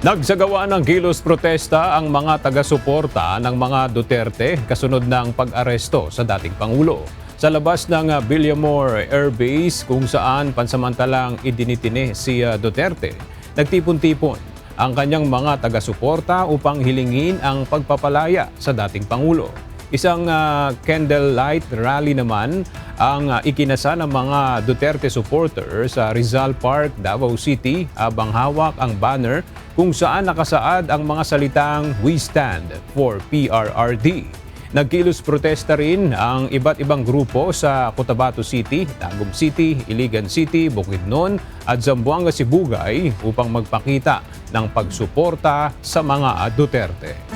Nagsagawa ng kilos protesta ang mga taga-suporta ng mga Duterte kasunod ng pag-aresto sa dating Pangulo. Sa labas ng Villamor Air Base kung saan pansamantalang idinitine si Duterte, nagtipon-tipon ang kanyang mga taga-suporta upang hilingin ang pagpapalaya sa dating Pangulo. Isang candlelight rally naman ang ikinasa ng mga Duterte supporters sa Rizal Park, Davao City habang hawak ang banner kung saan nakasaad ang mga salitang "We stand for PRRD". Nagkilos protesta rin ang iba't ibang grupo sa Cotabato City, Tagum City, Iligan City, Bukidnon at Zamboanga, Sibugay upang magpakita ng pagsuporta sa mga Duterte.